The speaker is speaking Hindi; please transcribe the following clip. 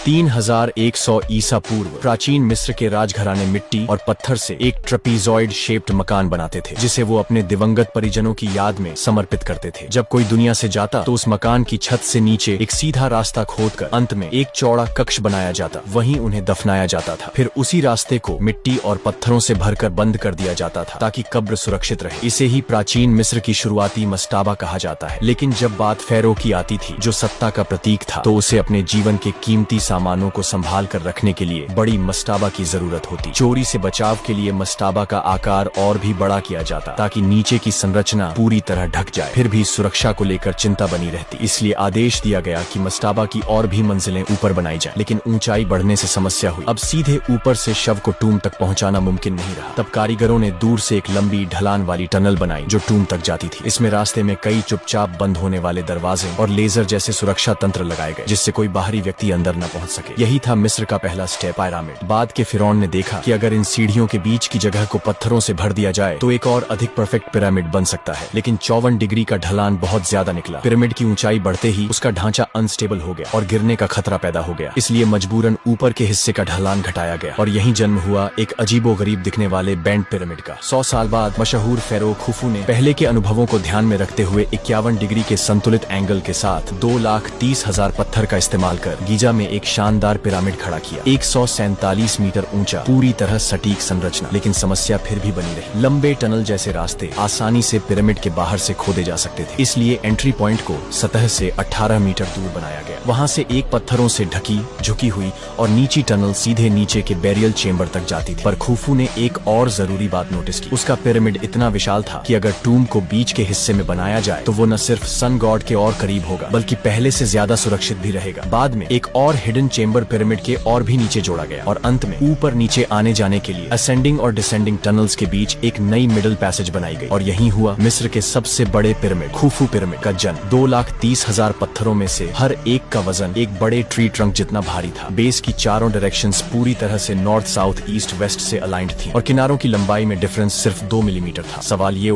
3100 ईसा पूर्व प्राचीन मिस्र के राजघराने मिट्टी और पत्थर से एक ट्रपीजॉइड शेप्ड मकान बनाते थे, जिसे वो अपने दिवंगत परिजनों की याद में समर्पित करते थे। जब कोई दुनिया से जाता तो उस मकान की छत से नीचे एक सीधा रास्ता खोदकर अंत में एक चौड़ा कक्ष बनाया जाता, वहीं उन्हें दफनाया जाता था। फिर उसी रास्ते को मिट्टी और पत्थरों से भरकर बंद कर दिया जाता था ताकि कब्र सुरक्षित रहे। इसे ही प्राचीन मिस्र की शुरुआती मस्ताबा कहा जाता है। लेकिन जब बात फेरो की आती थी, जो सत्ता का प्रतीक था, तो उसे अपने जीवन के कीमती सामानों को संभाल कर रखने के लिए बड़ी मस्ताबा की जरूरत होती। चोरी से बचाव के लिए मस्ताबा का आकार और भी बड़ा किया जाता ताकि नीचे की संरचना पूरी तरह ढक जाए। फिर भी सुरक्षा को लेकर चिंता बनी रहती, इसलिए आदेश दिया गया कि मस्ताबा की और भी मंजिलें ऊपर बनाई जाए। लेकिन ऊंचाई बढ़ने से समस्या हुई। अब सीधे ऊपर से शव को टूम तक पहुंचाना मुमकिन नहीं रहा। तब कारीगरों ने दूर से एक लंबी ढलान वाली टनल बनाई जो टूम तक जाती थी। इसमें रास्ते में कई चुपचाप बंद होने वाले दरवाजे और लेजर जैसे सुरक्षा तंत्र लगाए गए, जिससे कोई बाहरी व्यक्ति अंदर न पहुंच सके। यही था मिस्र का पहला स्टेप, पिरामिड। बाद के फिरौन ने देखा कि अगर इन सीढ़ियों के बीच की जगह को पत्थरों से भर दिया जाए तो एक और अधिक परफेक्ट पिरामिड बन सकता है। लेकिन 54 डिग्री का ढलान बहुत ज्यादा निकला। पिरामिड की ऊंचाई बढ़ते ही उसका ढांचा अनस्टेबल हो गया और गिरने का खतरा पैदा हो गया। इसलिए मजबूरन ऊपर के हिस्से का ढलान घटाया गया और यहीं जन्म हुआ एक अजीबोगरीब दिखने वाले बैंड पिरामिड का। 100 साल बाद मशहूर फेरो खुफू ने पहले के अनुभवों को ध्यान में रखते हुए 51 डिग्री के संतुलित एंगल के साथ 2,30,000 पत्थर का इस्तेमाल कर गीजा में एक शानदार पिरामिड खड़ा किया। 147 मीटर ऊंचा, पूरी तरह सटीक संरचना। लेकिन समस्या फिर भी बनी रही। लंबे टनल जैसे रास्ते आसानी से पिरामिड के बाहर से खोदे जा सकते थे, इसलिए एंट्री पॉइंट को सतह से 18 मीटर दूर बनाया गया। वहां से एक पत्थरों से ढकी, झुकी हुई और नीची टनल सीधे नीचे के बैरियल चेंबर तक जाती थी। पर खुफू ने एक और जरूरी बात नोटिस की। उसका पिरामिड इतना विशाल था कि अगर टूम को बीच के हिस्से में बनाया जाए तो वो न सिर्फ सन गॉड के और करीब होगा, बल्कि पहले से ज्यादा सुरक्षित भी रहेगा। बाद में एक और हिडन चेंबर पिरामिड के और भी नीचे जोड़ा गया और अंत में ऊपर नीचे आने जाने के लिए असेंडिंग और डिसेंडिंग टनल्स के बीच एक नई मिडिल पैसेज बनाई गई। और यही हुआ मिस्र के सबसे बड़े पिरामिड, खुफू पिरामिड का जन्म। 2,30,000 पत्थरों में से हर एक का वजन एक बड़े ट्री ट्रंक जितना भारी था। बेस की चारों डायरेक्शंस पूरी तरह से नॉर्थ, साउथ, ईस्ट, वेस्ट से अलाइंड थी और किनारों की लंबाई में डिफरेंस सिर्फ 2 मिलीमीटर था। सवाल ये